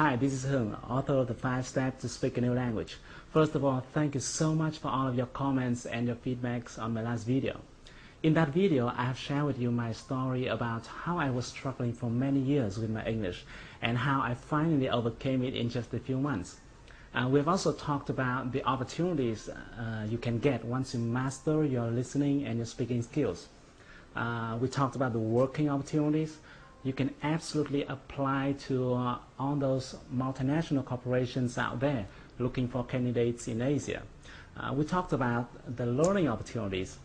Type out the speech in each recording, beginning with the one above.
Hi, this is Hung, author of the 5 Steps to Speak a New Language. First of all, thank you so much for all of your comments and your feedbacks on my last video. In that video, I have shared with you my story about how I was struggling for many years with my English and how I finally overcame it in just a few months. We've also talked about the opportunities you can get once you master your listening and your speaking skills. We talked about the working opportunities you can absolutely apply to all those multinational corporations out there looking for candidates in Asia. We talked about the learning opportunities.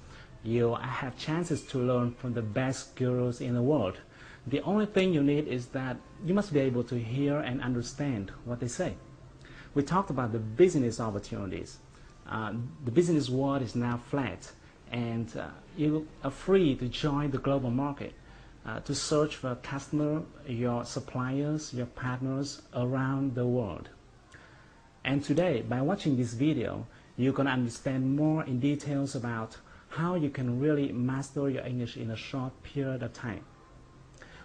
You have chances to learn from the best gurus in the world. The only thing you need is that you must be able to hear and understand what they say. We talked about the business opportunities. The business world is now flat, and you are free to join the global market, to search for a customer, your suppliers, your partners around the world. And today, by watching this video, you're going to understand more in details about how you can really master your English in a short period of time.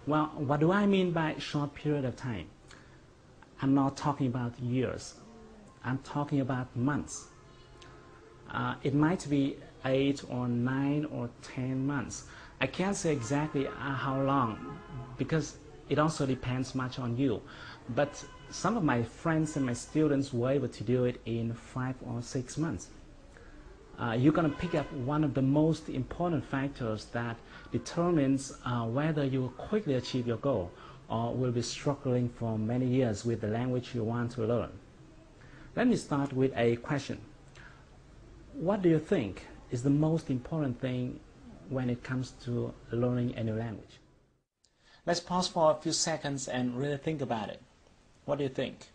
Well, what do I mean by short period of time? I'm not talking about years. I'm talking about months. It might be 8 or 9 or 10 months. I can't say exactly how long because it also depends much on you. But some of my friends and my students were able to do it in 5 or 6 months. You're going to pick up one of the most important factors that determines whether you will quickly achieve your goal or will be struggling for many years with the language you want to learn. Let me start with a question. What do you think is the most important thing when it comes to learning a new language? Let's pause for a few seconds and really think about it. What do you think?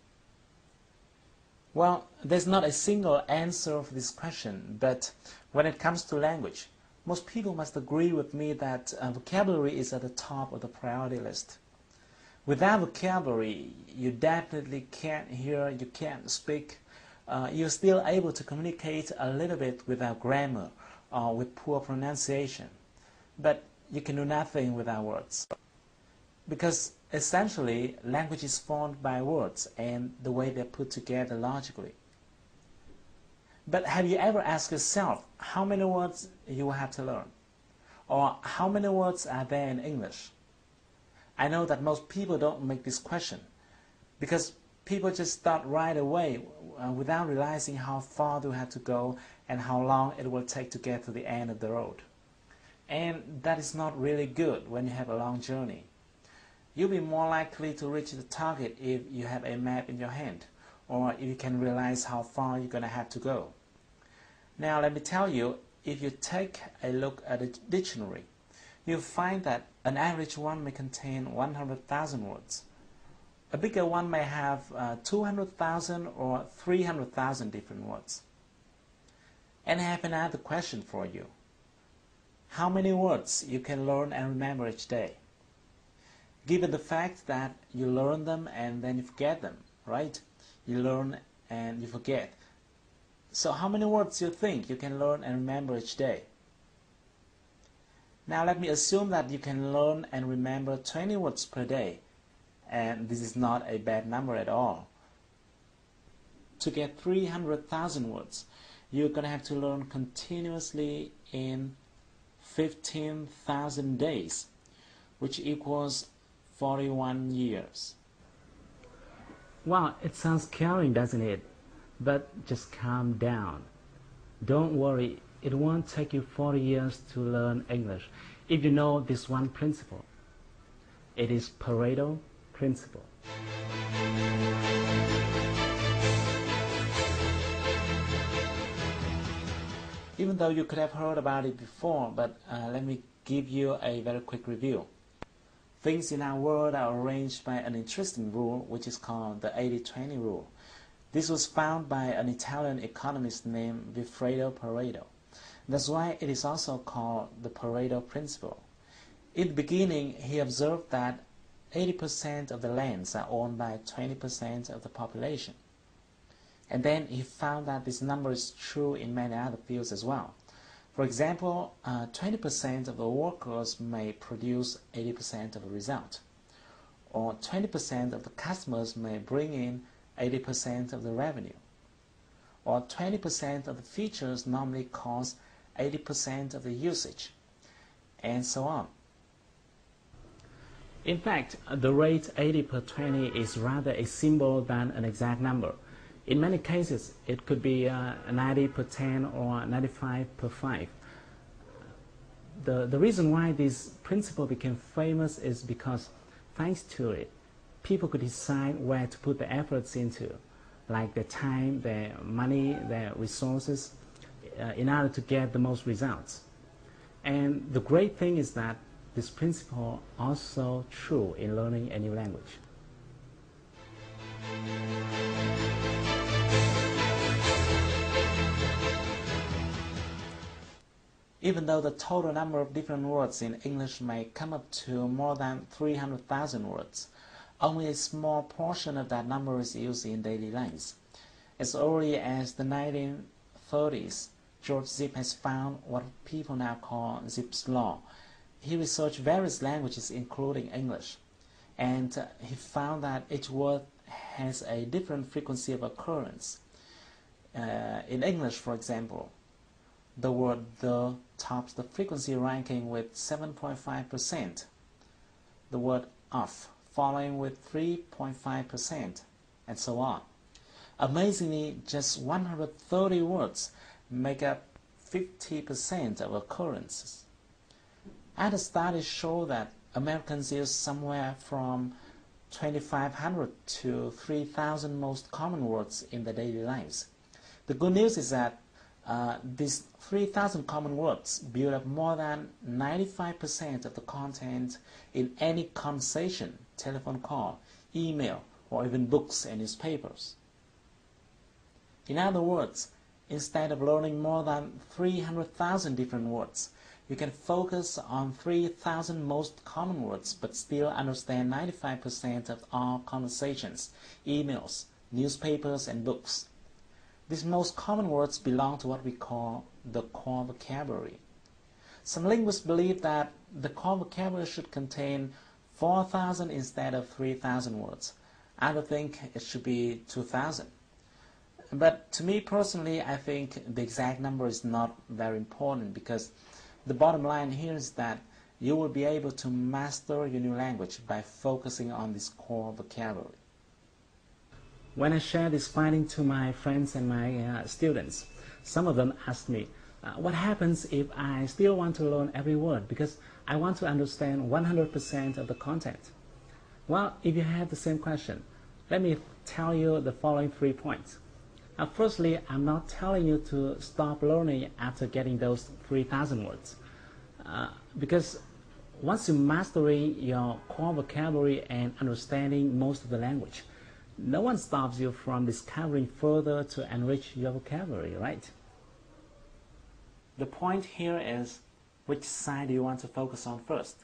Well, there's not a single answer for this question, but when it comes to language, most people must agree with me that vocabulary is at the top of the priority list. Without vocabulary, you definitely can't hear, you can't speak. You're still able to communicate a little bit without grammar or with poor pronunciation, but you can do nothing without words. Because essentially, language is formed by words and the way they're put together logically. But have you ever asked yourself how many words you will have to learn? Or how many words are there in English? I know that most people don't make this question because people just start right away without realizing how far they have to go and how long it will take to get to the end of the road. And that is not really good when you have a long journey. You'll be more likely to reach the target if you have a map in your hand or if you can realize how far you're going to have to go. Now let me tell you, if you take a look at a dictionary, you'll find that an average one may contain 100,000 words. A bigger one may have 200,000 or 300,000 different words. And I have another question for you. How many words you can learn and remember each day? Given the fact that you learn them and then you forget them, right? You learn and you forget. So how many words do you think you can learn and remember each day? Now let me assume that you can learn and remember 20 words per day. And this is not a bad number at all. To get 300,000 words, you're going to have to learn continuously in 15,000 days, which equals 41 years. Wow, it sounds scary, doesn't it? But just calm down. Don't worry, it won't take you 40 years to learn English if you know this one principle. It is Pareto principle. Even though you could have heard about it before, but let me give you a very quick review. Things in our world are arranged by an interesting rule, which is called the 80-20 rule. This was found by an Italian economist named Vilfredo Pareto. That's why it is also called the Pareto principle. In the beginning, he observed that 80% of the lands are owned by 20% of the population. And then he found that this number is true in many other fields as well. For example, 20% of the workers may produce 80% of the result. or 20% of the customers may bring in 80% of the revenue, or 20% of the features normally cause 80% of the usage, and so on. In fact, the rate 80 per 20 is rather a symbol than an exact number. In many cases, it could be 90 per 10 or 95 per 5. The reason why this principle became famous is because, thanks to it, people could decide where to put their efforts into, like their time, their money, their resources, in order to get the most results. And the great thing is that this principle is also true in learning a new language. Even though the total number of different words in English may come up to more than 300,000 words, only a small portion of that number is used in daily lives. As early as the 1930s, George Zip has found what people now call Zipf's law. He researched various languages, including English, and he found that each word has a different frequency of occurrence. In English, for example, the word "the" tops the frequency ranking with 7.5%, the word "of" following with 3.5%, and so on. Amazingly, just 130 words make up 50% of occurrences. Other studies show that Americans use somewhere from 2,500 to 3,000 most common words in their daily lives. The good news is that these 3,000 common words build up more than 95% of the content in any conversation, telephone call, email, or even books and newspapers. In other words, instead of learning more than 300,000 different words, you can focus on 3,000 most common words but still understand 95% of all conversations, emails, newspapers, and books. These most common words belong to what we call the core vocabulary. Some linguists believe that the core vocabulary should contain 4,000 instead of 3,000 words. Others think it should be 2,000. But to me personally, I think the exact number is not very important, because the bottom line here is that you will be able to master your new language by focusing on this core vocabulary. When I share this finding to my friends and my students, some of them ask me, what happens if I still want to learn every word because I want to understand 100% of the content? Well, if you have the same question, let me tell you the following 3 points. Firstly, I'm not telling you to stop learning after getting those 3,000 words, because once you're mastering your core vocabulary and understanding most of the language, no one stops you from discovering further to enrich your vocabulary, right? The point here is, which side do you want to focus on first?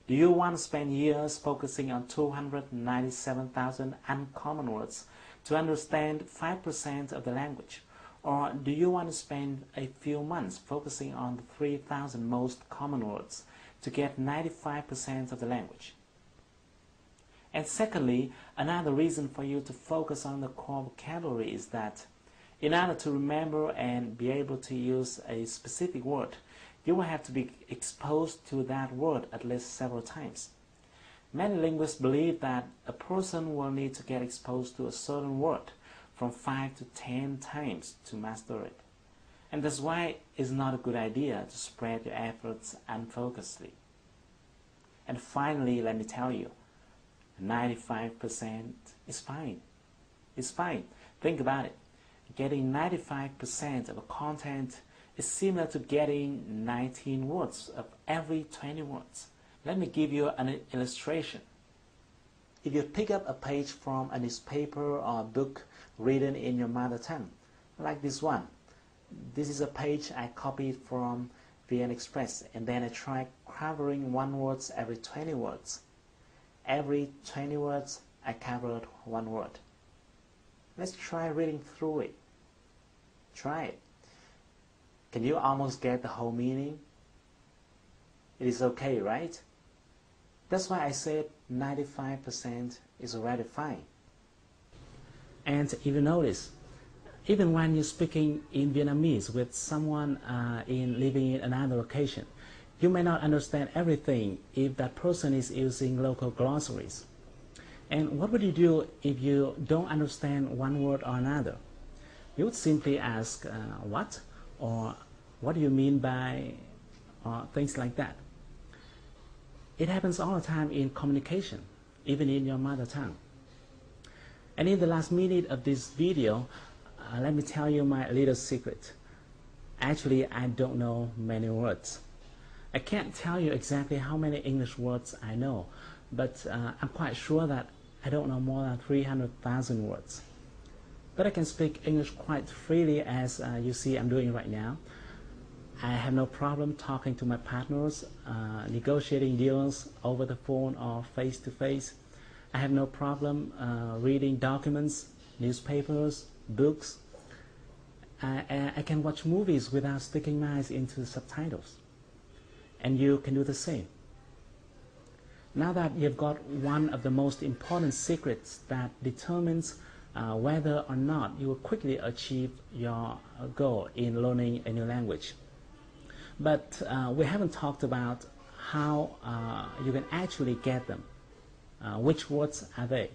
Do you want to spend years focusing on 297,000 uncommon words to understand 5% of the language? Or do you want to spend a few months focusing on the 3,000 most common words to get 95% of the language? And secondly, another reason for you to focus on the core vocabulary is that in order to remember and be able to use a specific word, you will have to be exposed to that word at least several times. Many linguists believe that a person will need to get exposed to a certain word from 5 to 10 times to master it. And that's why it's not a good idea to spread your efforts unfocusedly. And finally, let me tell you, 95% is fine. It's fine. Think about it. Getting 95% of a content is similar to getting 19 words of every 20 words. Let me give you an illustration. If you pick up a page from a newspaper or a book written in your mother tongue, like this one. This is a page I copied from VN Express, and then I try covering one word every 20 words. Every 20 words, I covered one word. Let's try reading through it. Try it. Can you almost get the whole meaning? It is okay, right? That's why I said 95% is already fine. And if you notice, even when you're speaking in Vietnamese with someone living in another location, you may not understand everything if that person is using local glossaries. And what would you do if you don't understand one word or another? You would simply ask, what? Or what do you mean by, or things like that. It happens all the time in communication, even in your mother tongue. And in the last minute of this video, let me tell you my little secret. Actually, I don't know many words. I can't tell you exactly how many English words I know, but I'm quite sure that I don't know more than 300,000 words. But I can speak English quite freely, as you see I'm doing right now. I have no problem talking to my partners, negotiating deals over the phone or face to face. I have no problem reading documents, newspapers, books. I can watch movies without sticking my eyes into the subtitles. And you can do the same. Now that you've got one of the most important secrets that determines whether or not you will quickly achieve your goal in learning a new language. But we haven't talked about how you can actually get them. Which words are they?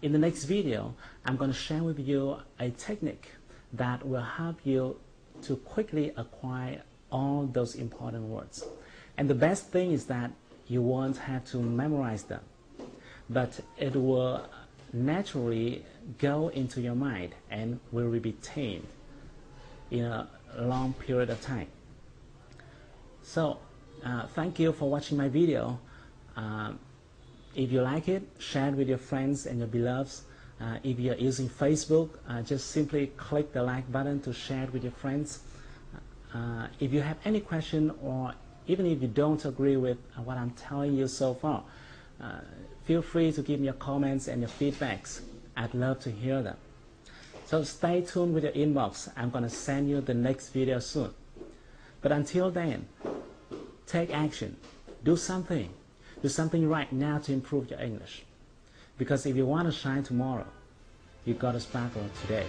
In the next video, I'm going to share with you a technique that will help you to quickly acquire all those important words. And the best thing is that you won't have to memorize them, but it will naturally go into your mind and will be retained in a long period of time. So thank you for watching my video. If you like it, share it with your friends and your beloveds. If you're using Facebook, just simply click the like button to share it with your friends. If you have any question, or even if you don't agree with what I'm telling you so far, feel free to give me your comments and your feedbacks. I'd love to hear them. So stay tuned with your inbox. I'm going to send you the next video soon. But until then, take action. Do something. Do something right now to improve your English. Because if you want to shine tomorrow, you've got to sparkle today.